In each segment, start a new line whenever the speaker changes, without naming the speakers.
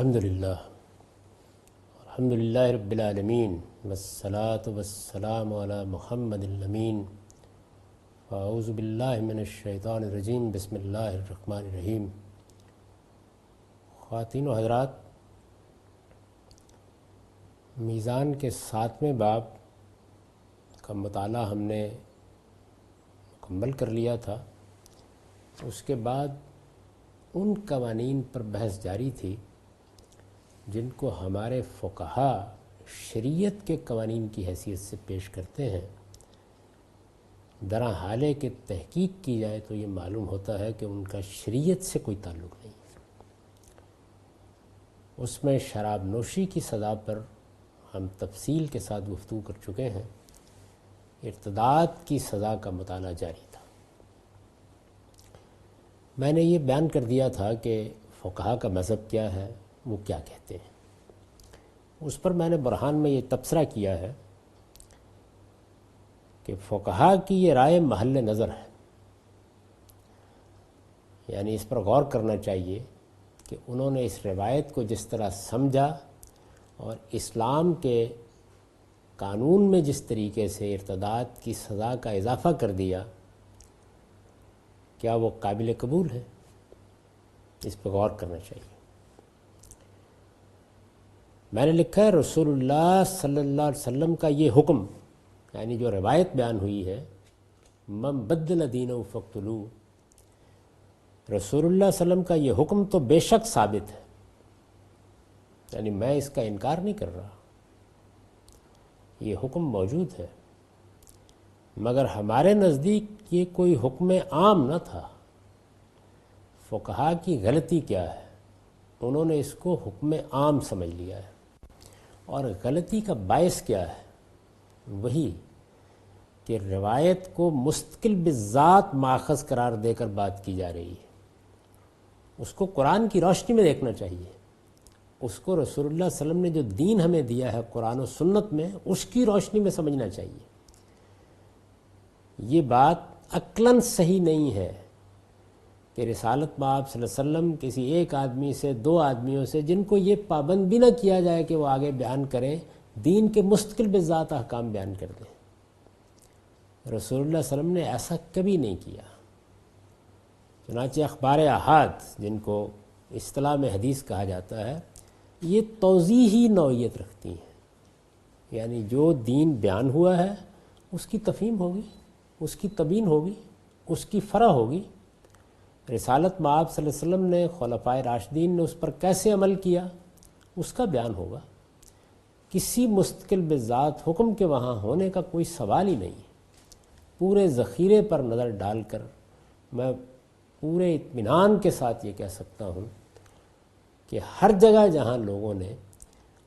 الحمدللہ رب العالمین والصلاة والسلام علی محمد الامین اعوذ باللہ من الشیطان الرجیم بسم اللہ الرحمن الرحیم۔ خواتین و حضرات، میزان کے 7ویں باب کا مطالعہ ہم نے مکمل کر لیا تھا۔ اس کے بعد ان قوانین پر بحث جاری تھی جن کو ہمارے فقہا شریعت کے قوانین کی حیثیت سے پیش کرتے ہیں۔ درا حالے کہ تحقیق کی جائے تو یہ معلوم ہوتا ہے کہ ان کا شریعت سے کوئی تعلق نہیں۔ اس میں شراب نوشی کی سزا پر ہم تفصیل کے ساتھ گفتگو کر چکے ہیں۔ ارتداد کی سزا کا مطالعہ جاری تھا۔ میں نے یہ بیان کر دیا تھا کہ فقہا کا مذہب کیا ہے، وہ کیا کہتے ہیں۔ اس پر میں نے برہان میں یہ تبصرہ کیا ہے کہ فقہا کی یہ رائے محل نظر ہے، یعنی اس پر غور کرنا چاہیے کہ انہوں نے اس روایت کو جس طرح سمجھا اور اسلام کے قانون میں جس طریقے سے ارتداد کی سزا کا اضافہ کر دیا، کیا وہ قابل قبول ہے؟ اس پہ غور کرنا چاہیے۔ میں نے لکھا ہے رسول اللہ صلی اللہ علیہ وسلم کا یہ حکم، یعنی جو روایت بیان ہوئی ہے من بدل دینہ فاقتلوہ، رسول اللہ صلی اللہ علیہ وسلم کا یہ حکم تو بے شک ثابت ہے، یعنی میں اس کا انکار نہیں کر رہا، یہ حکم موجود ہے، مگر ہمارے نزدیک یہ کوئی حکم عام نہ تھا۔ فقہا کی غلطی کیا ہے؟ انہوں نے اس کو حکم عام سمجھ لیا ہے، اور غلطی کا باعث کیا ہے؟ وہی کہ روایت کو مستقل بذات ماخذ قرار دے کر بات کی جا رہی ہے۔ اس کو قرآن کی روشنی میں دیکھنا چاہیے، اس کو رسول اللہ صلی اللہ علیہ وسلم نے جو دین ہمیں دیا ہے قرآن و سنت میں، اس کی روشنی میں سمجھنا چاہیے۔ یہ بات عقلاً صحیح نہیں ہے کہ رسالت مآب صلی اللہ علیہ وسلم کسی ایک آدمی سے، دو آدمیوں سے، جن کو یہ پابند بھی نہ کیا جائے کہ وہ آگے بیان کریں، دین کے مستقل بذات احکام بیان کر دیں۔ رسول اللہ صلی اللہ علیہ وسلم نے ایسا کبھی نہیں کیا۔ چنانچہ اخبار احاد، جن کو اصطلاح میں حدیث کہا جاتا ہے، یہ توضیحی نوعیت رکھتی ہیں، یعنی جو دین بیان ہوا ہے اس کی تفہیم ہوگی، اس کی تبیین ہوگی، اس کی فرع ہوگی۔ رسالت مآب صلی اللہ علیہ وسلم نے، خلفائے راشدین نے اس پر کیسے عمل کیا، اس کا بیان ہوگا۔ کسی مستقل بذات حکم کے وہاں ہونے کا کوئی سوال ہی نہیں۔ پورے ذخیرے پر نظر ڈال کر میں پورے اطمینان کے ساتھ یہ کہہ سکتا ہوں کہ ہر جگہ جہاں لوگوں نے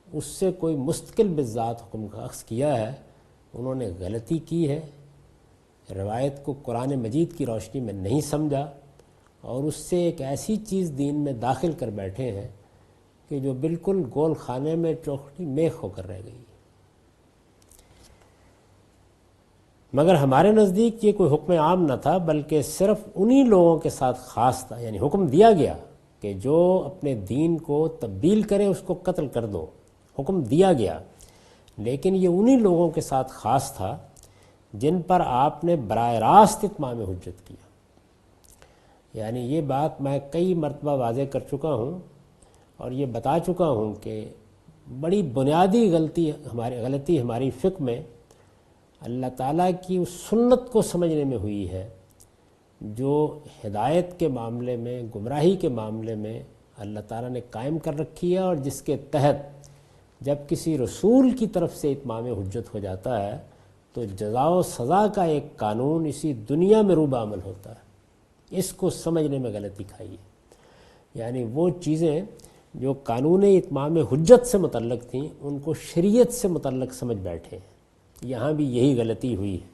اس سے کوئی مستقل بذات حکم کا اخذ کیا ہے، انہوں نے غلطی کی ہے، روایت کو قرآن مجید کی روشنی میں نہیں سمجھا، اور اس سے ایک ایسی چیز دین میں داخل کر بیٹھے ہیں کہ جو بالکل گول خانے میں چوکھٹی میخ ہو کر رہ گئی۔ مگر ہمارے نزدیک یہ کوئی حکم عام نہ تھا، بلکہ صرف انہی لوگوں کے ساتھ خاص تھا، یعنی حکم دیا گیا کہ جو اپنے دین کو تبدیل کرے اس کو قتل کر دو، حکم دیا گیا، لیکن یہ انہی لوگوں کے ساتھ خاص تھا جن پر آپ نے براہ راست اتمام حجت کیا۔ یعنی یہ بات میں کئی مرتبہ واضح کر چکا ہوں اور یہ بتا چکا ہوں کہ بڑی بنیادی غلطی ہماری فقہ میں اللہ تعالیٰ کی اس سنت کو سمجھنے میں ہوئی ہے جو ہدایت کے معاملے میں، گمراہی کے معاملے میں اللہ تعالیٰ نے قائم کر رکھی ہے، اور جس کے تحت جب کسی رسول کی طرف سے اتمام حجت ہو جاتا ہے تو جزا و سزا کا ایک قانون اسی دنیا میں روبہ عمل ہوتا ہے۔ اس کو سمجھنے میں غلطی کھائی ہے، یعنی وہ چیزیں جو قانون اتمام حجت سے متعلق تھیں ان کو شریعت سے متعلق سمجھ بیٹھے ہیں۔ یہاں بھی یہی غلطی ہوئی ہے،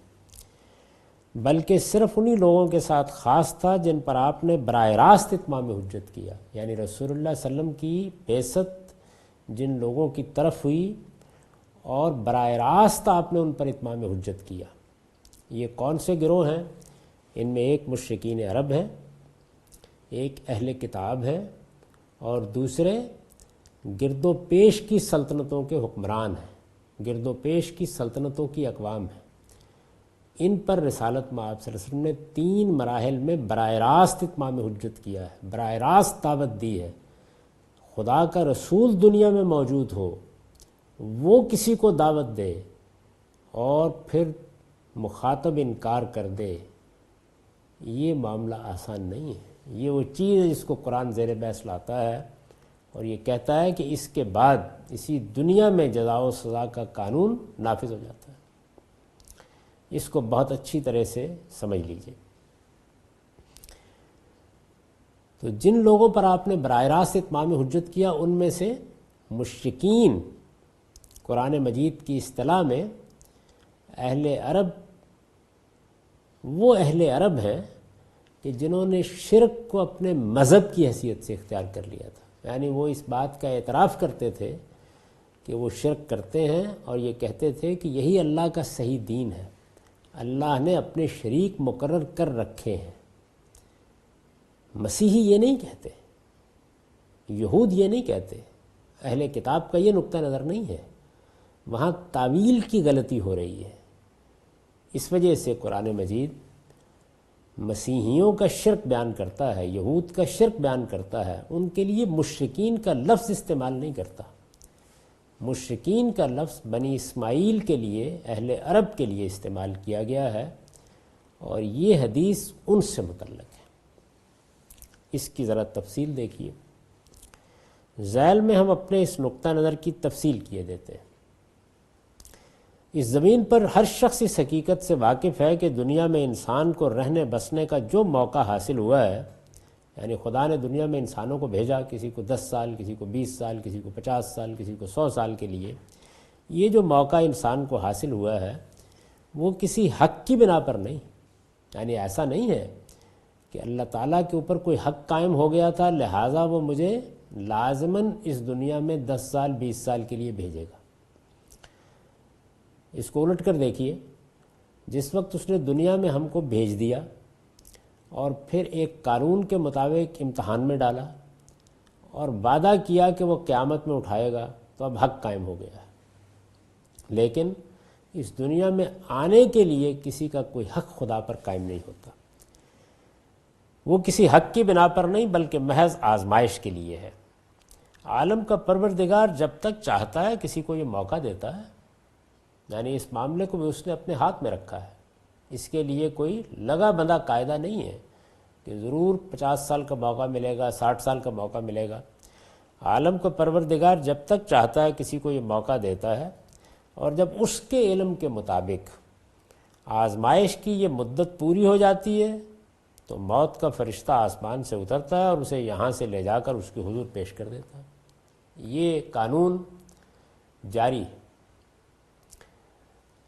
بلکہ صرف انہی لوگوں کے ساتھ خاص تھا جن پر آپ نے براہ راست اتمام حجت کیا، یعنی رسول اللہ صلی اللہ علیہ وسلم کی بعثت جن لوگوں کی طرف ہوئی اور براہ راست آپ نے ان پر اتمام حجت کیا۔ یہ کون سے گروہ ہیں؟ ان میں ایک مشرکین عرب ہیں، ایک اہل کتاب ہے، اور دوسرے گرد و پیش کی سلطنتوں کے حکمران ہیں، گرد و پیش کی سلطنتوں کی اقوام ہیں، ان پر رسالت مآب صلی اللہ علیہ وسلم نے 3 مراحل میں براہ راست اتمام حجت کیا ہے، براہ راست دعوت دی ہے۔ خدا کا رسول دنیا میں موجود ہو، وہ کسی کو دعوت دے اور پھر مخاطب انکار کر دے، یہ معاملہ آسان نہیں ہے۔ یہ وہ چیز ہے جس کو قرآن زیر بحث لاتا ہے اور یہ کہتا ہے کہ اس کے بعد اسی دنیا میں جزا و سزا کا قانون نافذ ہو جاتا ہے۔ اس کو بہت اچھی طرح سے سمجھ لیجئے۔ تو جن لوگوں پر آپ نے براہ راست اتمام حجت کیا، ان میں سے مشرکین، قرآن مجید کی اصطلاح میں اہل عرب، وہ اہل عرب ہیں کہ جنہوں نے شرک کو اپنے مذہب کی حیثیت سے اختیار کر لیا تھا، یعنی وہ اس بات کا اعتراف کرتے تھے کہ وہ شرک کرتے ہیں اور یہ کہتے تھے کہ یہی اللہ کا صحیح دین ہے، اللہ نے اپنے شریک مقرر کر رکھے ہیں۔ مسیحی یہ نہیں کہتے، یہود یہ نہیں کہتے، اہل کتاب کا یہ نقطہ نظر نہیں ہے، وہاں تعویل کی غلطی ہو رہی ہے۔ اس وجہ سے قرآن مجید مسیحیوں کا شرک بیان کرتا ہے، یہود کا شرک بیان کرتا ہے، ان کے لیے مشرکین کا لفظ استعمال نہیں کرتا۔ مشرکین کا لفظ بنی اسماعیل کے لیے، اہل عرب کے لیے استعمال کیا گیا ہے، اور یہ حدیث ان سے متعلق ہے۔ اس کی ذرا تفصیل دیکھیے۔ ذیل میں ہم اپنے اس نقطہ نظر کی تفصیل کیے دیتے ہیں۔ اس زمین پر ہر شخص اس حقیقت سے واقف ہے کہ دنیا میں انسان کو رہنے بسنے کا جو موقع حاصل ہوا ہے، یعنی خدا نے دنیا میں انسانوں کو بھیجا، کسی کو 10 سال، کسی کو 20 سال، کسی کو 50 سال، کسی کو 100 سال کے لیے، یہ جو موقع انسان کو حاصل ہوا ہے وہ کسی حق کی بنا پر نہیں، یعنی ایسا نہیں ہے کہ اللہ تعالیٰ کے اوپر کوئی حق قائم ہو گیا تھا لہٰذا وہ مجھے لازماً اس دنیا میں 10 سال 20 سال کے لیے بھیجے گا۔ اس کو الٹ کر دیکھیے، جس وقت اس نے دنیا میں ہم کو بھیج دیا اور پھر ایک قانون کے مطابق امتحان میں ڈالا اور وعدہ کیا کہ وہ قیامت میں اٹھائے گا، تو اب حق قائم ہو گیا ہے۔ لیکن اس دنیا میں آنے کے لیے کسی کا کوئی حق خدا پر قائم نہیں ہوتا، وہ کسی حق کی بنا پر نہیں بلکہ محض آزمائش کے لیے ہے۔ عالم کا پروردگار جب تک چاہتا ہے کسی کو یہ موقع دیتا ہے، یعنی اس معاملے کو بھی اس نے اپنے ہاتھ میں رکھا ہے، اس کے لیے کوئی لگا بندہ قاعدہ نہیں ہے کہ ضرور 50 سال کا موقع ملے گا، 60 سال کا موقع ملے گا۔ عالم کا پروردگار جب تک چاہتا ہے کسی کو یہ موقع دیتا ہے، اور جب اس کے علم کے مطابق آزمائش کی یہ مدت پوری ہو جاتی ہے تو موت کا فرشتہ آسمان سے اترتا ہے اور اسے یہاں سے لے جا کر اس کے حضور پیش کر دیتا ہے۔ یہ قانون جاری ہے،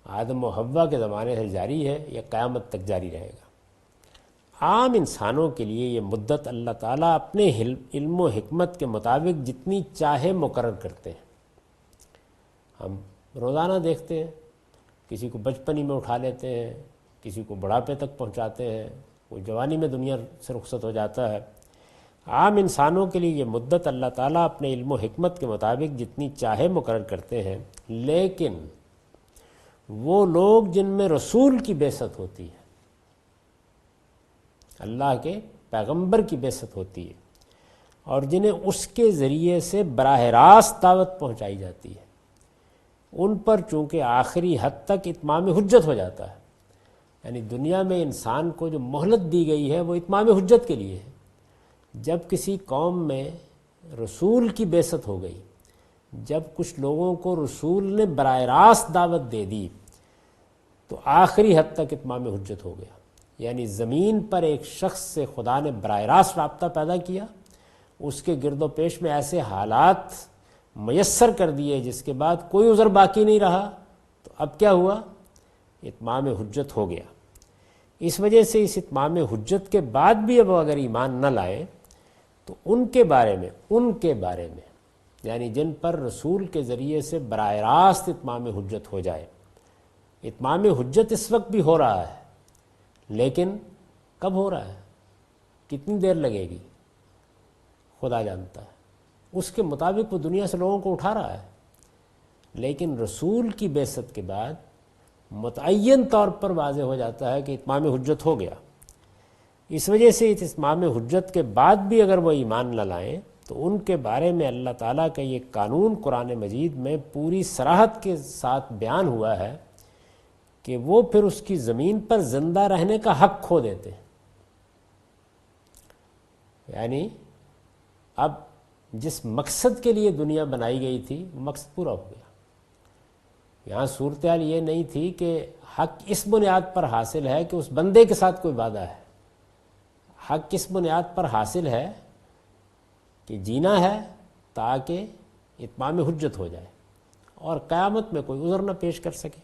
آدم و حوا کے زمانے سے جاری ہے، یہ قیامت تک جاری رہے گا۔ عام انسانوں کے لیے یہ مدت اللہ تعالیٰ اپنے علم و حکمت کے مطابق جتنی چاہے مقرر کرتے ہیں۔ ہم روزانہ دیکھتے ہیں، کسی کو بچپنی میں اٹھا لیتے ہیں، کسی کو بڑھاپے تک پہنچاتے ہیں، کوئی جوانی میں دنیا سے رخصت ہو جاتا ہے۔ عام انسانوں کے لیے یہ مدت اللہ تعالیٰ اپنے علم و حکمت کے مطابق جتنی چاہے مقرر کرتے ہیں، لیکن وہ لوگ جن میں رسول کی بعثت ہوتی ہے، اللہ کے پیغمبر کی بعثت ہوتی ہے، اور جنہیں اس کے ذریعے سے براہ راست دعوت پہنچائی جاتی ہے، ان پر چونکہ آخری حد تک اتمام حجت ہو جاتا ہے۔ یعنی دنیا میں انسان کو جو مہلت دی گئی ہے وہ اتمام حجت کے لیے ہے۔ جب کسی قوم میں رسول کی بعثت ہو گئی، جب کچھ لوگوں کو رسول نے براہ راست دعوت دے دی، تو آخری حد تک اتمام حجت ہو گیا۔ یعنی زمین پر ایک شخص سے خدا نے براہ راست رابطہ پیدا کیا، اس کے گرد و پیش میں ایسے حالات میسر کر دیے جس کے بعد کوئی عذر باقی نہیں رہا، تو اب کیا ہوا؟ اتمام حجت ہو گیا۔ اس وجہ سے اس اتمام حجت کے بعد بھی اب اگر ایمان نہ لائے تو ان کے بارے میں یعنی جن پر رسول کے ذریعے سے براہ راست اتمام حجت ہو جائے، اتمام حجت اس وقت بھی ہو رہا ہے، لیکن کب ہو رہا ہے، کتنی دیر لگے گی، خدا جانتا ہے۔ اس کے مطابق وہ دنیا سے لوگوں کو اٹھا رہا ہے، لیکن رسول کی بعثت کے بعد متعین طور پر واضح ہو جاتا ہے کہ اتمام حجت ہو گیا۔ اس وجہ سے اس اتمام حجت کے بعد بھی اگر وہ ایمان نہ لائیں تو ان کے بارے میں اللہ تعالیٰ کا یہ قانون قرآن مجید میں پوری صراحت کے ساتھ بیان ہوا ہے کہ وہ پھر اس کی زمین پر زندہ رہنے کا حق کھو دیتے ہیں۔ یعنی اب جس مقصد کے لیے دنیا بنائی گئی تھی وہ مقصد پورا ہو گیا۔ یہاں صورتحال یہ نہیں تھی کہ حق اس بنیاد پر حاصل ہے کہ اس بندے کے ساتھ کوئی وعدہ ہے، حق اس بنیاد پر حاصل ہے کہ جینا ہے تاکہ اتمام حجت ہو جائے اور قیامت میں کوئی عذر نہ پیش کر سکے۔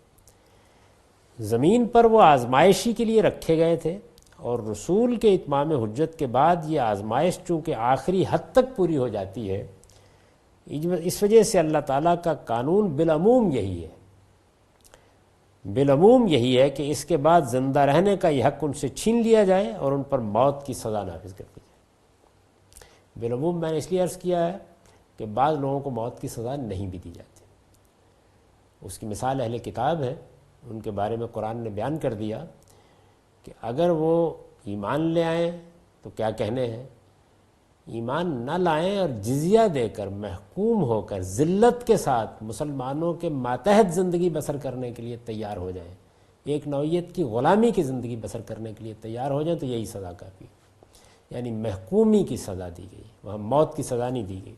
زمین پر وہ آزمائشی کے لیے رکھے گئے تھے، اور رسول کے اتمام حجت کے بعد یہ آزمائش چونکہ آخری حد تک پوری ہو جاتی ہے، اس وجہ سے اللہ تعالیٰ کا قانون بالعموم یہی ہے، بالعموم یہی ہے کہ اس کے بعد زندہ رہنے کا یہ حق ان سے چھین لیا جائے اور ان پر موت کی سزا نافذ کر دی جائے۔ بالعموم میں نے اس لیے عرض کیا ہے کہ بعض لوگوں کو موت کی سزا نہیں بھی دی جاتی۔ اس کی مثال اہل کتاب ہے، ان کے بارے میں قرآن نے بیان کر دیا کہ اگر وہ ایمان لے آئیں تو کیا کہنے ہیں، ایمان نہ لائیں اور جزیہ دے کر محکوم ہو کر ذلت کے ساتھ مسلمانوں کے ماتحت زندگی بسر کرنے کے لیے تیار ہو جائیں، ایک نوعیت کی غلامی کی زندگی بسر کرنے کے لیے تیار ہو جائیں تو یہی سزا کافی، یعنی محکومی کی سزا دی گئی، وہاں موت کی سزا نہیں دی گئی۔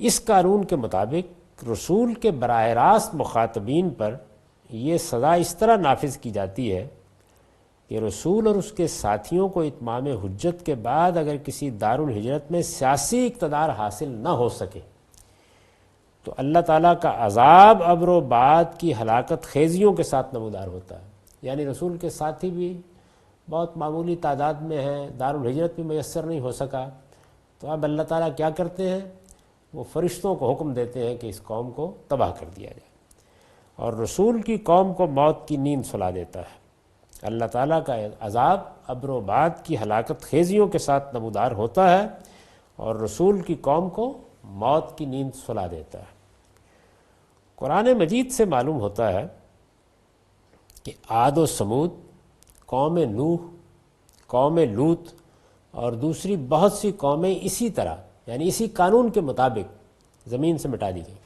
اس قانون کے مطابق رسول کے براہ راست مخاطبین پر یہ سزا اس طرح نافذ کی جاتی ہے کہ رسول اور اس کے ساتھیوں کو اتمام حجت کے بعد اگر کسی دارالہجرت میں سیاسی اقتدار حاصل نہ ہو سکے تو اللہ تعالیٰ کا عذاب ابر و باد کی ہلاکت خیزیوں کے ساتھ نمودار ہوتا ہے۔ یعنی رسول کے ساتھی بھی بہت معمولی تعداد میں ہیں، دارالہجرت بھی میسر نہیں ہو سکا، تو اب اللہ تعالیٰ کیا کرتے ہیں، وہ فرشتوں کو حکم دیتے ہیں کہ اس قوم کو تباہ کر دیا جائے، اور رسول کی قوم کو موت کی نیند سلا دیتا ہے۔ اللہ تعالیٰ کا عذاب ابر و باد کی ہلاکت خیزیوں کے ساتھ نمودار ہوتا ہے اور رسول کی قوم کو موت کی نیند سلا دیتا ہے۔ قرآن مجید سے معلوم ہوتا ہے کہ عاد و سمود، قوم نوح، قوم لوط اور دوسری بہت سی قومیں اسی طرح یعنی اسی قانون کے مطابق زمین سے مٹا دی گئی۔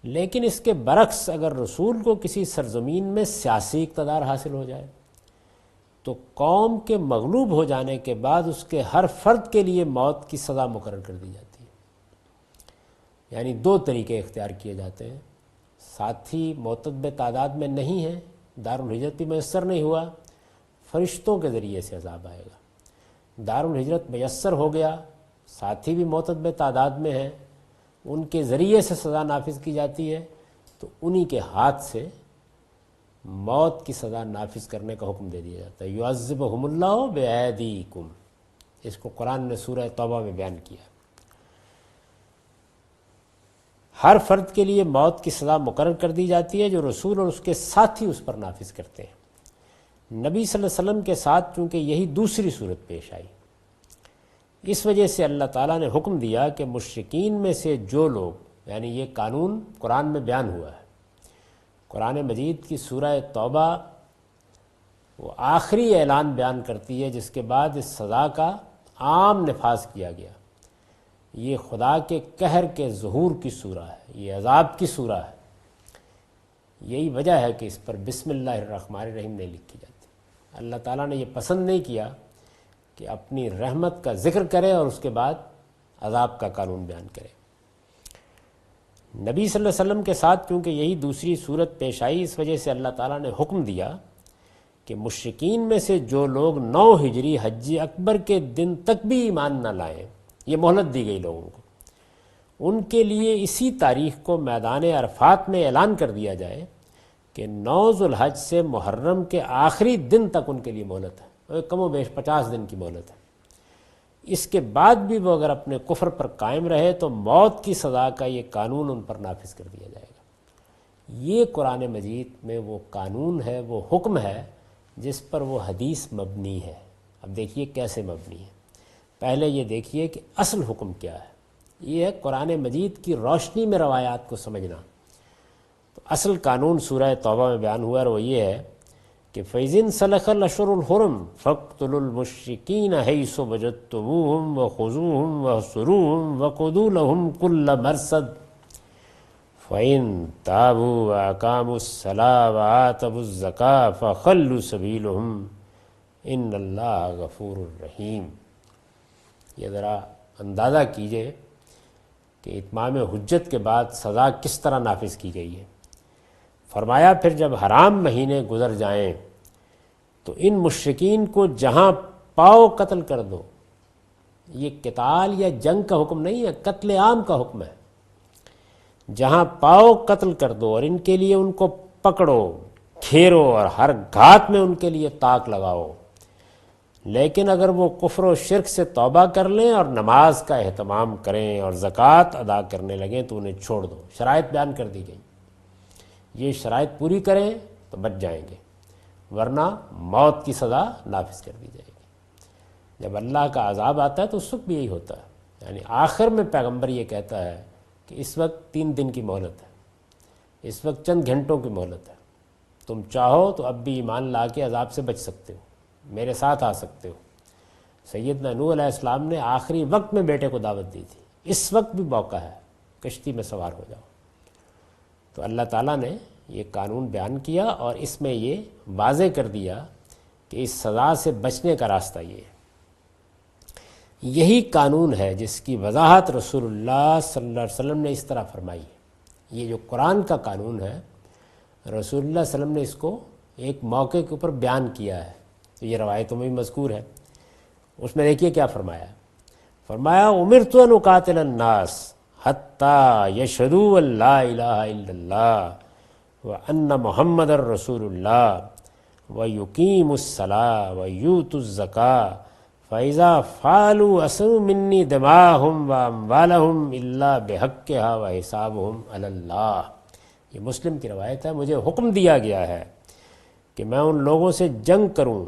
لیکن اس کے برعکس اگر رسول کو کسی سرزمین میں سیاسی اقتدار حاصل ہو جائے تو قوم کے مغلوب ہو جانے کے بعد اس کے ہر فرد کے لیے موت کی سزا مقرر کر دی جاتی ہے۔ یعنی دو طریقے اختیار کیے جاتے ہیں، ساتھی معتدب تعداد میں نہیں ہیں، دارالہجرت بھی میسر نہیں ہوا، فرشتوں کے ذریعے سے عذاب آئے گا۔ دارالہجرت میسر ہو گیا، ساتھی بھی معتدب تعداد میں ہیں، ان کے ذریعے سے سزا نافذ کی جاتی ہے، تو انہی کے ہاتھ سے موت کی سزا نافذ کرنے کا حکم دے دیا جاتا ہے۔ یعذبہم اللہ بایدیکم، اس کو قرآن نے سورہ توبہ میں بیان کیا۔ ہر فرد کے لیے موت کی سزا مقرر کر دی جاتی ہے جو رسول اور اس کے ساتھی اس پر نافذ کرتے ہیں۔ نبی صلی اللہ علیہ وسلم کے ساتھ چونکہ یہی دوسری صورت پیش آئی، اس وجہ سے اللہ تعالیٰ نے حکم دیا کہ مشرکین میں سے جو لوگ، یعنی یہ قانون قرآن میں بیان ہوا ہے، قرآن مجید کی سورہ توبہ وہ آخری اعلان بیان کرتی ہے جس کے بعد اس سزا کا عام نفاذ کیا گیا۔ یہ خدا کے قہر کے ظہور کی سورہ ہے، یہ عذاب کی سورہ ہے، یہی وجہ ہے کہ اس پر بسم اللہ الرحمن الرحیم نہیں لکھی جاتی۔ اللہ تعالیٰ نے یہ پسند نہیں کیا کہ اپنی رحمت کا ذکر کرے اور اس کے بعد عذاب کا قانون بیان کرے۔ نبی صلی اللہ علیہ وسلم کے ساتھ کیونکہ یہی دوسری صورت پیش آئی، اس وجہ سے اللہ تعالیٰ نے حکم دیا کہ مشرکین میں سے جو لوگ 9 ہجری حج اکبر کے دن تک بھی ایمان نہ لائیں، یہ مہلت دی گئی لوگوں کو، ان کے لیے اسی تاریخ کو میدان عرفات میں اعلان کر دیا جائے کہ 9 ذوالحج سے محرم کے آخری دن تک ان کے لیے مہلت ہے، کم و بیش 50 دن کی مہلت ہے۔ اس کے بعد بھی وہ اگر اپنے کفر پر قائم رہے تو موت کی سزا کا یہ قانون ان پر نافذ کر دیا جائے گا۔ یہ قرآن مجید میں وہ قانون ہے، وہ حکم ہے جس پر وہ حدیث مبنی ہے۔ اب دیکھیے کیسے مبنی ہے۔ پہلے یہ دیکھیے کہ اصل حکم کیا ہے. یہ ہے قرآن مجید کی روشنی میں روایات کو سمجھنا. تو اصل قانون سورہ توبہ میں بیان ہوا اور وہ یہ ہے کہ فَإِذِ انْسَلَخَ الْأَشْهُرُ الْحُرُمُ فَاقْتُلُوا الْمُشْرِكِينَ حَيْثُ وَجَدتُّمُوهُمْ وَخُذُوهُمْ وَاحْصُرُوهُمْ وَخُذُوا لَهُمْ كُلَّ مَرْصَدٍ فَإِن تَابُوا وَأَقَامُوا الصَّلَاةَ وَآتَوُا الزَّكَاةَ فَخَلُّوا سَبِيلَهُمْ إِنَّ اللَّهَ غَفُورٌ رَحِيمٌ. یہ ذرا اندازہ کیجئے کہ اتمام حجت کے بعد سزا کس طرح نافذ کی گئی ہے. فرمایا پھر جب حرام مہینے گزر جائیں تو ان مشرکین کو جہاں پاؤ قتل کر دو. یہ قتال یا جنگ کا حکم نہیں ہے، قتل عام کا حکم ہے. جہاں پاؤ قتل کر دو اور ان کے لیے ان کو پکڑو، گھیرو اور ہر گھات میں ان کے لیے طاق لگاؤ. لیکن اگر وہ کفر و شرک سے توبہ کر لیں اور نماز کا اہتمام کریں اور زکوٰۃ ادا کرنے لگیں تو انہیں چھوڑ دو. شرائط بیان کر دی گئی. یہ شرائط پوری کریں تو بچ جائیں گے، ورنہ موت کی سزا نافذ کر دی جائے گی. جب اللہ کا عذاب آتا ہے تو اس وقت بھی یہی ہوتا ہے. یعنی آخر میں پیغمبر یہ کہتا ہے کہ اس وقت 3 دن کی مہلت ہے، اس وقت چند گھنٹوں کی مہلت ہے. تم چاہو تو اب بھی ایمان لا کے عذاب سے بچ سکتے ہو، میرے ساتھ آ سکتے ہو. سیدنا نوح علیہ السلام نے آخری وقت میں بیٹے کو دعوت دی تھی. اس وقت بھی موقع ہے، کشتی میں سوار ہو جاؤ. تو اللہ تعالیٰ نے یہ قانون بیان کیا اور اس میں یہ واضح کر دیا کہ اس سزا سے بچنے کا راستہ یہ ہے. یہی قانون ہے جس کی وضاحت رسول اللہ صلی اللہ علیہ وسلم نے اس طرح فرمائی. یہ جو قرآن کا قانون ہے، رسول اللہ صلی اللہ علیہ وسلم نے اس کو ایک موقع کے اوپر بیان کیا ہے. تو یہ روایتوں میں بھی مذکور ہے. اس میں دیکھیے کیا فرمایا. فرمایا امرت ان اقاتل الناس حتی یشہدوا ان لا الہ الا اللہ وان محمد الرسول اللہ ویقیموا الصلاۃ ویؤتوا الزکاۃ فَإِذَا فَعَلُوا أَسَرُوا مِنِّي دِمَاءَهُمْ وَأَمْوَالَهُمْ إِلَّا بِحَقِّهَا وَحِسَابُهُمْ عَلَى اللَّهِ. یہ مسلم کی روایت ہے. مجھے حکم دیا گیا ہے کہ میں ان لوگوں سے جنگ کروں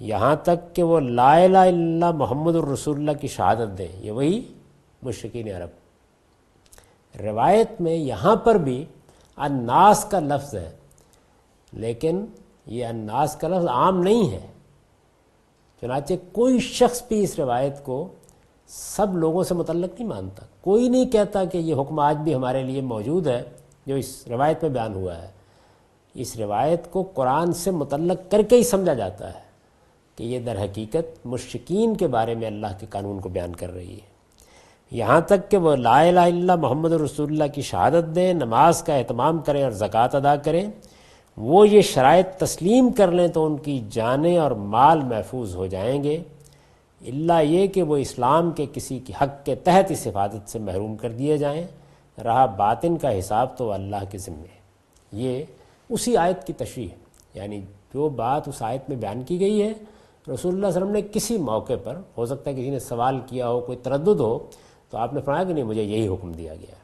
یہاں تک کہ وہ لا الہ الا اللہ محمد الرسول اللہ کی شہادت دیں. یہ وہی مشرکین عرب. روایت میں یہاں پر بھی الناس کا لفظ ہے، لیکن یہ الناس کا لفظ عام نہیں ہے. چنانچہ کوئی شخص بھی اس روایت کو سب لوگوں سے متعلق نہیں مانتا. کوئی نہیں کہتا کہ یہ حکم آج بھی ہمارے لیے موجود ہے جو اس روایت میں بیان ہوا ہے. اس روایت کو قرآن سے متعلق کر کے ہی سمجھا جاتا ہے کہ یہ در حقیقت مشرکین کے بارے میں اللہ کے قانون کو بیان کر رہی ہے. یہاں تک کہ وہ لا الہ الا اللہ محمد رسول اللہ کی شہادت دیں، نماز کا اہتمام کریں اور زکوٰۃ ادا کریں. وہ یہ شرائط تسلیم کر لیں تو ان کی جانیں اور مال محفوظ ہو جائیں گے، الا یہ کہ وہ اسلام کے کسی کی حق کے تحت اس حفاظت سے محروم کر دیے جائیں. رہا باطن کا حساب تو اللہ کے ذمے ہے. یہ اسی آیت کی تشریح ہے. یعنی جو بات اس آیت میں بیان کی گئی ہے، رسول اللہ صلی اللہ علیہ وسلم نے کسی موقع پر، ہو سکتا ہے کسی نے سوال کیا ہو، کوئی تردد ہو، تو آپ نے فرمایا کہ نہیں مجھے یہی حکم دیا گیا ہے.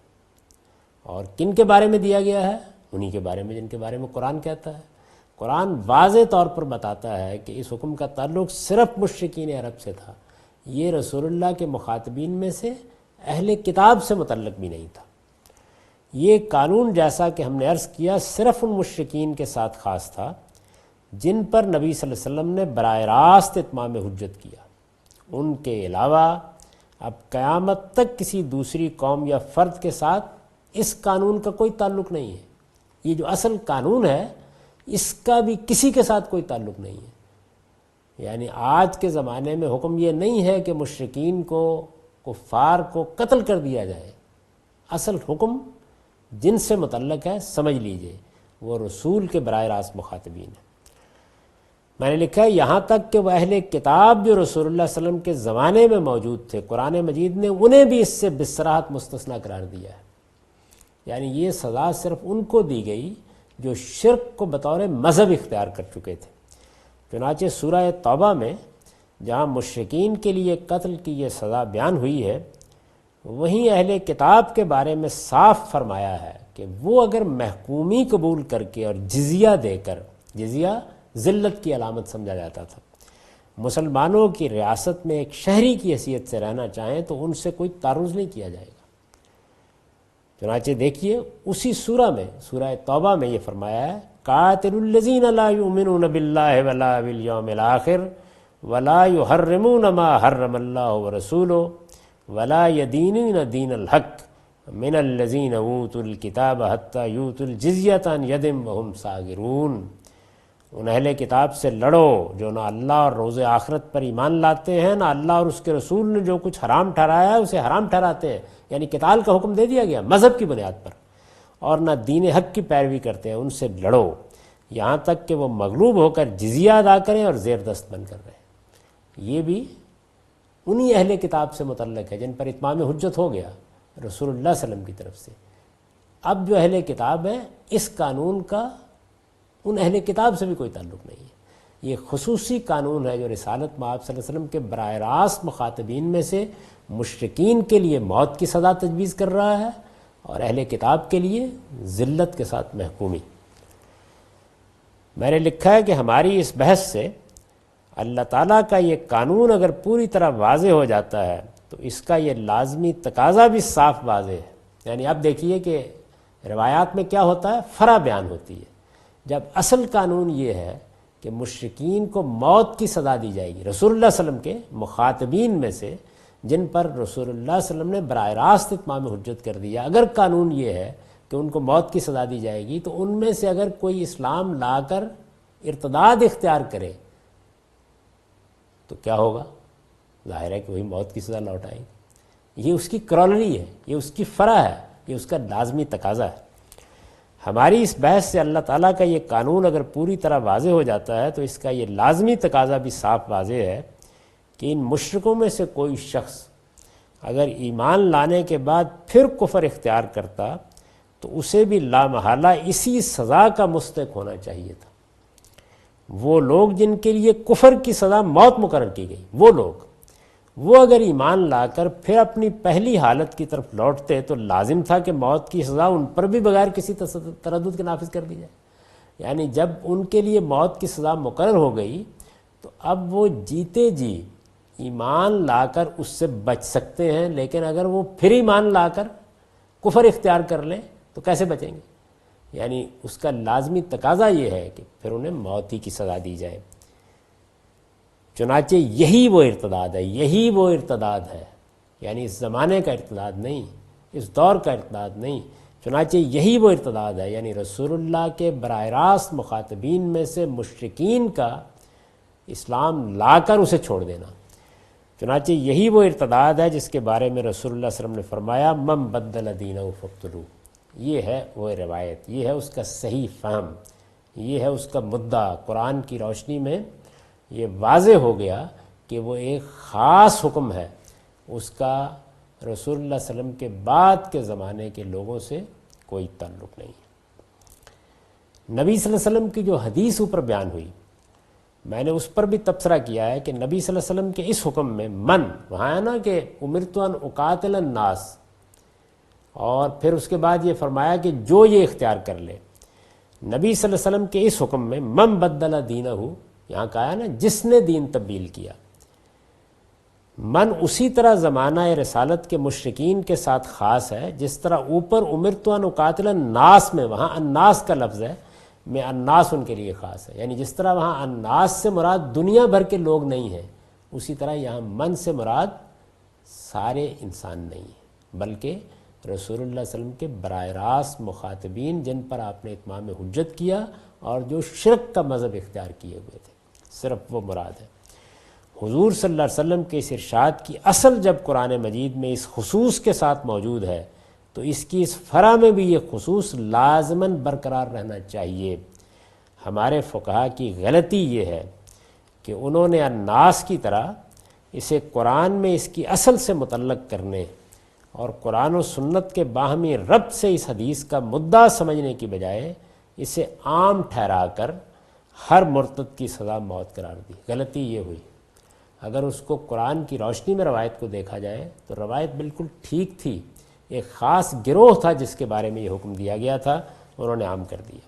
اور کن کے بارے میں دیا گیا ہے؟ انہی کے بارے میں جن کے بارے میں قرآن کہتا ہے. قرآن واضح طور پر بتاتا ہے کہ اس حکم کا تعلق صرف مشرکین عرب سے تھا. یہ رسول اللہ کے مخاطبین میں سے اہل کتاب سے متعلق بھی نہیں تھا. یہ قانون جیسا کہ ہم نے عرض کیا صرف ان مشرکین کے ساتھ خاص تھا جن پر نبی صلی اللہ علیہ وسلم نے براہ راست اتمام حجت کیا. ان کے علاوہ اب قیامت تک کسی دوسری قوم یا فرد کے ساتھ اس قانون کا کوئی تعلق نہیں ہے. یہ جو اصل قانون ہے اس کا بھی کسی کے ساتھ کوئی تعلق نہیں ہے. یعنی آج کے زمانے میں حکم یہ نہیں ہے کہ مشرکین کو، کفار کو قتل کر دیا جائے. اصل حکم جن سے متعلق ہے سمجھ لیجئے وہ رسول کے براہ راست مخاطبین ہیں. میں نے لکھا ہے یہاں تک کہ وہ اہل کتاب جو رسول اللہ صلی اللہ علیہ وسلم کے زمانے میں موجود تھے، قرآن مجید نے انہیں بھی اس سے بصراحت مستثنیٰ قرار دیا ہے. یعنی یہ سزا صرف ان کو دی گئی جو شرک کو بطور مذہب اختیار کر چکے تھے. چنانچہ سورہ توبہ میں جہاں مشرکین کے لیے قتل کی یہ سزا بیان ہوئی ہے، وہیں اہل کتاب کے بارے میں صاف فرمایا ہے کہ وہ اگر محکومی قبول کر کے اور جزیہ دے کر، جزیہ ذلت کی علامت سمجھا جاتا تھا، مسلمانوں کی ریاست میں ایک شہری کی حیثیت سے رہنا چاہیں تو ان سے کوئی تعرض نہیں کیا جائے گا۔ چنانچہ دیکھیے اسی سورہ میں، سورہ توبہ میں یہ فرمایا ہے قاتل الذین لا یؤمنون باللہ ولا بالیوم الآخر ولا یحرمون ما حرم اللہ ورسولہ ولا یدینون دین الحق من الذین اوتوا الکتاب حتی یؤتوا الجزیۃ عن ید وہم صاغرون۔ ان اہل کتاب سے لڑو جو نہ اللہ اور روز آخرت پر ایمان لاتے ہیں، نہ اللہ اور اس کے رسول نے جو کچھ حرام ٹھہرایا ہے اسے حرام ٹھہراتے ہیں، یعنی قتال کا حکم دے دیا گیا مذہب کی بنیاد پر، اور نہ دین حق کی پیروی کرتے ہیں، ان سے لڑو یہاں تک کہ وہ مغلوب ہو کر جزیہ ادا کریں اور زیر دست بن کر رہیں۔ یہ بھی انہی اہل کتاب سے متعلق ہے جن پر اتمام حجت ہو گیا رسول اللہ صلی اللہ علیہ وسلم کی طرف سے۔ اب جو اہل کتاب ہیں اس قانون کا ان اہل کتاب سے بھی کوئی تعلق نہیں ہے، یہ خصوصی قانون ہے جو رسالت مآب صلی اللہ علیہ وسلم کے براہ راست مخاطبین میں سے مشرکین کے لیے موت کی سزا تجویز کر رہا ہے اور اہل کتاب کے لیے ذلت کے ساتھ محکومی۔ میں نے لکھا ہے کہ ہماری اس بحث سے اللہ تعالیٰ کا یہ قانون اگر پوری طرح واضح ہو جاتا ہے تو اس کا یہ لازمی تقاضا بھی صاف واضح ہے۔ یعنی اب دیکھیے کہ روایات میں کیا ہوتا ہے، فرع بیان ہوتی ہے، جب اصل قانون یہ ہے کہ مشرکین کو موت کی سزا دی جائے گی، رسول اللہ صلی اللہ علیہ وسلم کے مخاطبین میں سے جن پر رسول اللہ صلی اللہ علیہ وسلم نے براہ راست اتمام حجت کر دیا، اگر قانون یہ ہے کہ ان کو موت کی سزا دی جائے گی تو ان میں سے اگر کوئی اسلام لا کر ارتداد اختیار کرے تو کیا ہوگا؟ ظاہر ہے کہ وہی موت کی سزا لوٹائیں گے۔ یہ اس کی کرولری ہے، یہ اس کی فرع ہے، یہ اس کا لازمی تقاضا ہے۔ ہماری اس بحث سے اللہ تعالیٰ کا یہ قانون اگر پوری طرح واضح ہو جاتا ہے تو اس کا یہ لازمی تقاضا بھی صاف واضح ہے کہ ان مشرکوں میں سے کوئی شخص اگر ایمان لانے کے بعد پھر کفر اختیار کرتا تو اسے بھی لامحالہ اسی سزا کا مستحق ہونا چاہیے تھا۔ وہ لوگ جن کے لیے کفر کی سزا موت مقرر کی گئی، وہ اگر ایمان لا کر پھر اپنی پہلی حالت کی طرف لوٹتے تو لازم تھا کہ موت کی سزا ان پر بھی بغیر کسی تردد کے نافذ کر دی جائے۔ یعنی جب ان کے لیے موت کی سزا مقرر ہو گئی تو اب وہ جیتے جی ایمان لا کر اس سے بچ سکتے ہیں، لیکن اگر وہ پھر ایمان لا کر کفر اختیار کر لیں تو کیسے بچیں گے؟ یعنی اس کا لازمی تقاضا یہ ہے کہ پھر انہیں موت ہی کی سزا دی جائے۔ چنانچہ یہی وہ ارتداد ہے، یعنی اس زمانے کا ارتداد نہیں، اس دور کا ارتداد نہیں، چنانچہ یہی وہ ارتداد ہے، یعنی رسول اللہ کے براہ راست مخاطبین میں سے مشرکین کا اسلام لا کر اسے چھوڑ دینا۔ چنانچہ یہی وہ ارتداد ہے جس کے بارے میں رسول اللہ صلی اللہ علیہ وسلم نے فرمایا من بدل دینہ فاقتلوہ۔ یہ ہے وہ روایت، یہ ہے اس کا صحیح فہم، یہ ہے اس کا مدعا۔ قرآن کی روشنی میں یہ واضح ہو گیا کہ وہ ایک خاص حکم ہے، اس کا رسول اللہ صلی اللہ علیہ وسلم کے بعد کے زمانے کے لوگوں سے کوئی تعلق نہیں۔ نبی صلی اللہ علیہ وسلم کی جو حدیث اوپر بیان ہوئی، میں نے اس پر بھی تبصرہ کیا ہے کہ نبی صلی اللہ علیہ وسلم کے اس حکم میں وہاں ہے نا کہ امرت ان اقاتل الناس، اور پھر اس کے بعد یہ فرمایا کہ جو یہ اختیار کر لے۔ نبی صلی اللہ علیہ وسلم کے اس حکم میں من بدل دینہ، یہاں کہا ہے نا جس نے دین تبدیل کیا، من اسی طرح زمانہ رسالت کے مشرکین کے ساتھ خاص ہے جس طرح اوپر امرت ان اقاتل الناس میں وہاں الناس کا لفظ ہے، میں الناس ان کے لیے خاص ہے، یعنی جس طرح وہاں الناس سے مراد دنیا بھر کے لوگ نہیں ہیں، اسی طرح یہاں من سے مراد سارے انسان نہیں ہیں، بلکہ رسول اللہ صلی اللہ علیہ وسلم کے براہ راست مخاطبین جن پر آپ نے اتمام حجت کیا اور جو شرک کا مذہب اختیار کیے ہوئے تھے، صرف وہ مراد ہے۔ حضور صلی اللہ علیہ وسلم کے اس ارشاد کی اصل جب قرآن مجید میں اس خصوص کے ساتھ موجود ہے تو اس کی اس فرع میں بھی یہ خصوص لازماً برقرار رہنا چاہیے۔ ہمارے فقہا کی غلطی یہ ہے کہ انہوں نے الناس کی طرح اسے قرآن میں اس کی اصل سے متعلق کرنے اور قرآن و سنت کے باہمی ربط سے اس حدیث کا مدعا سمجھنے کی بجائے اسے عام ٹھہرا کر ہر مرتد کی سزا موت قرار دی۔ غلطی یہ ہوئی۔ اگر اس کو قرآن کی روشنی میں روایت کو دیکھا جائے تو روایت بالکل ٹھیک تھی، ایک خاص گروہ تھا جس کے بارے میں یہ حکم دیا گیا تھا، انہوں نے عام کر دیا،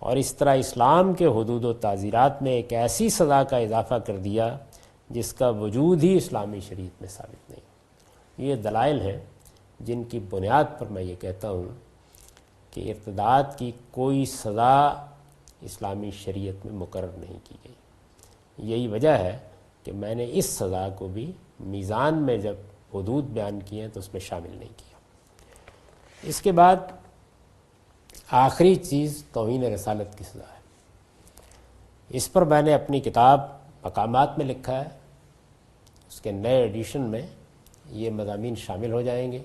اور اس طرح اسلام کے حدود و تعزیرات میں ایک ایسی سزا کا اضافہ کر دیا جس کا وجود ہی اسلامی شریعت میں ثابت نہیں۔ یہ دلائل ہیں جن کی بنیاد پر میں یہ کہتا ہوں کہ ارتداد کی کوئی سزا اسلامی شریعت میں مقرر نہیں کی گئی۔ یہی وجہ ہے کہ میں نے اس سزا کو بھی میزان میں جب حدود بیان کیے ہیں تو اس میں شامل نہیں کیا۔ اس کے بعد آخری چیز توہین رسالت کی سزا ہے۔ اس پر میں نے اپنی کتاب مقامات میں لکھا ہے، اس کے نئے ایڈیشن میں یہ مضامین شامل ہو جائیں گے۔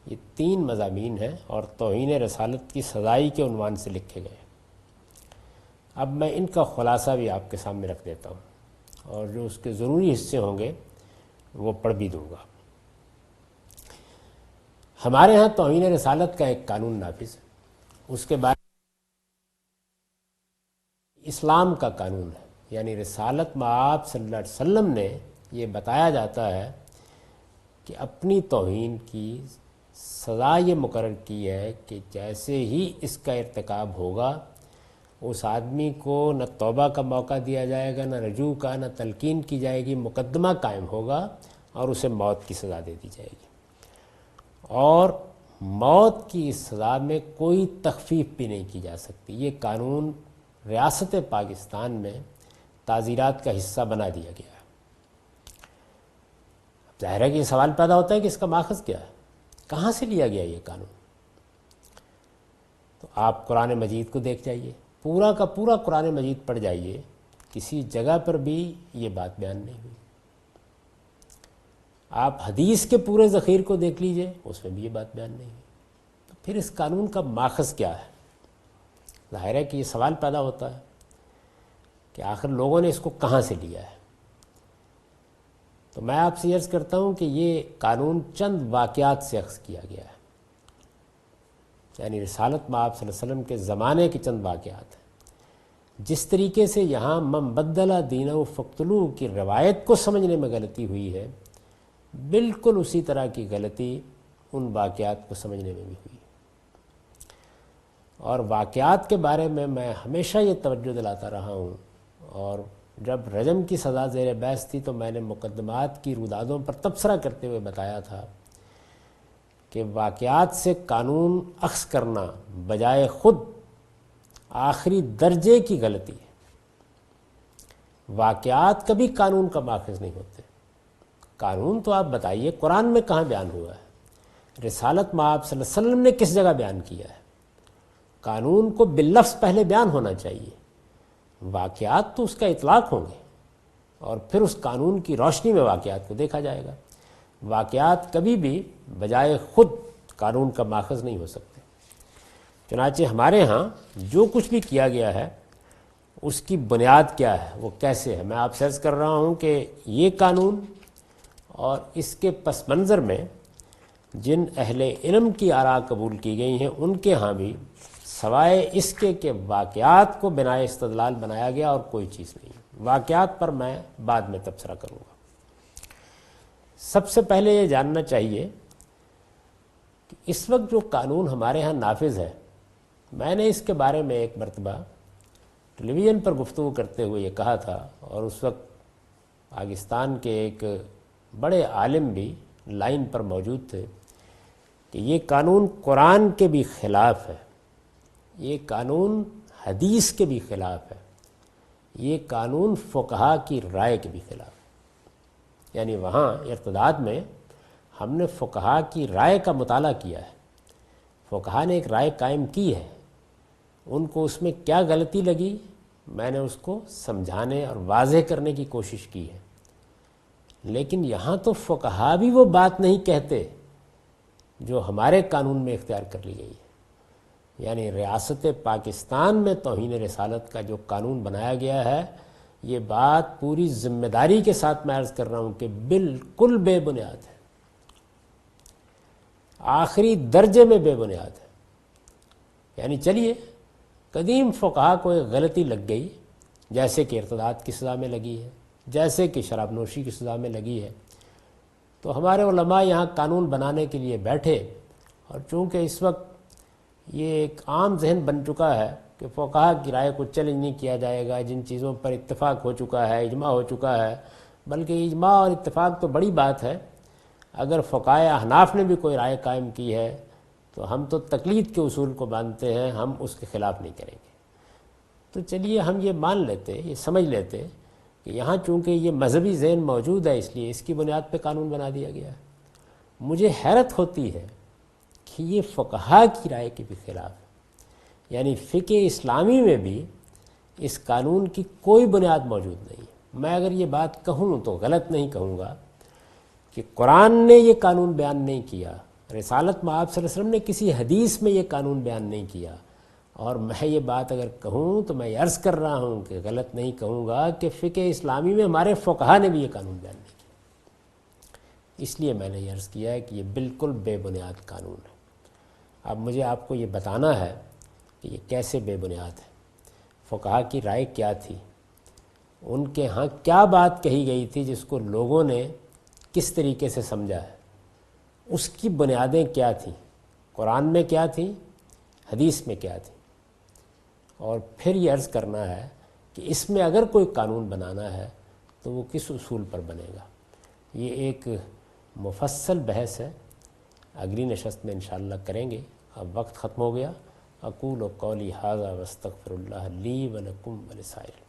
یہ 3 مضامین ہیں اور توہین رسالت کی سزائی کے عنوان سے لکھے گئے۔ اب میں ان کا خلاصہ بھی آپ کے سامنے رکھ دیتا ہوں اور جو اس کے ضروری حصے ہوں گے وہ پڑھ بھی دوں گا۔ ہمارے ہاں توہین رسالت کا ایک قانون نافذ ہے، اس کے بعد اسلام کا قانون ہے، یعنی رسالت مآب صلی اللہ علیہ وسلم نے یہ بتایا جاتا ہے کہ اپنی توہین کی سزا یہ مقرر کی ہے کہ جیسے ہی اس کا ارتکاب ہوگا اس آدمی کو نہ توبہ کا موقع دیا جائے گا، نہ رجوع کا، نہ تلقین کی جائے گی، مقدمہ قائم ہوگا اور اسے موت کی سزا دے دی جائے گی، اور موت کی اس سزا میں کوئی تخفیف بھی نہیں کی جا سکتی۔ یہ قانون ریاست پاکستان میں تعزیرات کا حصہ بنا دیا گیا ہے۔ ظاہر ہے کہ یہ سوال پیدا ہوتا ہے کہ اس کا ماخذ کیا ہے، کہاں سے لیا گیا یہ قانون؟ تو آپ قرآن مجید کو دیکھ جائیے، پورا کا پورا قرآن مجید پڑھ جائیے، کسی جگہ پر بھی یہ بات بیان نہیں ہوئی۔ آپ حدیث کے پورے ذخیر کو دیکھ لیجئے، اس میں بھی یہ بات بیان نہیں ہوئی۔ تو پھر اس قانون کا ماخذ کیا ہے؟ ظاہر ہے کہ یہ سوال پیدا ہوتا ہے کہ آخر لوگوں نے اس کو کہاں سے لیا ہے۔ تو میں آپ سے عرض کرتا ہوں کہ یہ قانون چند واقعات سے اخذ کیا گیا ہے، یعنی رسالت مآب صلی اللہ علیہ وسلم کے زمانے کے چند واقعات ہیں۔ جس طریقے سے یہاں من بدل دینہ فقتلوہ کی روایت کو سمجھنے میں غلطی ہوئی ہے، بالکل اسی طرح کی غلطی ان واقعات کو سمجھنے میں بھی ہوئی۔ اور واقعات کے بارے میں ہمیشہ یہ توجہ دلاتا رہا ہوں، اور جب رجم کی سزا زیر بحث تھی تو میں نے مقدمات کی رودادوں پر تبصرہ کرتے ہوئے بتایا تھا کہ واقعات سے قانون اخذ کرنا بجائے خود آخری درجے کی غلطی ہے۔ واقعات کبھی قانون کا ماخذ نہیں ہوتے۔ قانون تو آپ بتائیے قرآن میں کہاں بیان ہوا ہے، رسالت مآب صلی اللہ علیہ وسلم نے کس جگہ بیان کیا ہے؟ قانون کو باللفظ پہلے بیان ہونا چاہیے، واقعات تو اس کا اطلاق ہوں گے اور پھر اس قانون کی روشنی میں واقعات کو دیکھا جائے گا۔ واقعات کبھی بھی بجائے خود قانون کا ماخذ نہیں ہو سکتے۔ چنانچہ ہمارے ہاں جو کچھ بھی کیا گیا ہے اس کی بنیاد کیا ہے، وہ کیسے ہے، میں آپ سے عرض کر رہا ہوں کہ یہ قانون اور اس کے پس منظر میں جن اہل علم کی آراء قبول کی گئی ہیں ان کے ہاں بھی سوائے اس کے واقعات کو بنائے استدلال بنایا گیا اور کوئی چیز نہیں۔ واقعات پر میں بعد میں تبصرہ کروں گا۔ سب سے پہلے یہ جاننا چاہیے کہ اس وقت جو قانون ہمارے ہاں نافذ ہے، میں نے اس کے بارے میں ایک مرتبہ ٹیلی ویژن پر گفتگو کرتے ہوئے یہ کہا تھا، اور اس وقت پاکستان کے ایک بڑے عالم بھی لائن پر موجود تھے، کہ یہ قانون قرآن کے بھی خلاف ہے، یہ قانون حدیث کے بھی خلاف ہے، یہ قانون فقہا کی رائے کے بھی خلاف ہے۔ یعنی وہاں ارتداد میں ہم نے فقہا کی رائے کا مطالعہ کیا ہے، فقہا نے ایک رائے قائم کی ہے، ان کو اس میں کیا غلطی لگی میں نے اس کو سمجھانے اور واضح کرنے کی کوشش کی ہے۔ لیکن یہاں تو فقہا بھی وہ بات نہیں کہتے جو ہمارے قانون میں اختیار کر لی گئی ہے۔ یعنی ریاست پاکستان میں توہین رسالت کا جو قانون بنایا گیا ہے، یہ بات پوری ذمہ داری کے ساتھ میں عرض کر رہا ہوں کہ بالکل بے بنیاد ہے، آخری درجے میں بے بنیاد ہے۔ یعنی چلیے قدیم فقہا کو ایک غلطی لگ گئی، جیسے کہ ارتداد کی سزا میں لگی ہے، جیسے کہ شراب نوشی کی سزا میں لگی ہے، تو ہمارے علماء یہاں قانون بنانے کے لیے بیٹھے، اور چونکہ اس وقت یہ ایک عام ذہن بن چکا ہے کہ فقہا کی رائے کو چیلنج نہیں کیا جائے گا، جن چیزوں پر اتفاق ہو چکا ہے، اجماع ہو چکا ہے، بلکہ اجماع اور اتفاق تو بڑی بات ہے، اگر فقہائے احناف نے بھی کوئی رائے قائم کی ہے تو ہم تو تقلید کے اصول کو مانتے ہیں، ہم اس کے خلاف نہیں کریں گے۔ تو چلیے ہم یہ مان لیتے، یہ سمجھ لیتے کہ یہاں چونکہ یہ مذہبی ذہن موجود ہے اس لیے اس کی بنیاد پہ قانون بنا دیا گیا ہے۔ مجھے حیرت ہوتی ہے کہ یہ فقہا کی رائے کے بھی خلاف ہے، یعنی فقہ اسلامی میں بھی اس قانون کی کوئی بنیاد موجود نہیں ہے۔ میں اگر یہ بات کہوں تو غلط نہیں کہوں گا کہ قرآن نے یہ قانون بیان نہیں کیا، رسالت میں آپ صلی اللہ علیہ وسلم نے کسی حدیث میں یہ قانون بیان نہیں کیا، اور میں یہ بات اگر کہوں تو میں عرض کر رہا ہوں کہ غلط نہیں کہوں گا کہ فقہ اسلامی میں ہمارے فقہا نے بھی یہ قانون بیان نہیں کیا۔ اس لیے میں نے یہ عرض کیا ہے کہ یہ بالکل بے بنیاد قانون ہے۔ اب مجھے آپ کو یہ بتانا ہے کہ یہ کیسے بے بنیاد ہے، فقہا کی رائے کیا تھی، ان کے ہاں کیا بات کہی گئی تھی جس کو لوگوں نے کس طریقے سے سمجھا ہے، اس کی بنیادیں کیا تھیں، قرآن میں کیا تھیں، حدیث میں کیا تھیں، اور پھر یہ عرض کرنا ہے کہ اس میں اگر کوئی قانون بنانا ہے تو وہ کس اصول پر بنے گا۔ یہ ایک مفصل بحث ہے، اگلی نشست میں انشاءاللہ کریں گے۔ اب وقت ختم ہو گیا۔ اقول قولی ھذا واستغفر اللہ لی ولکم ولسائر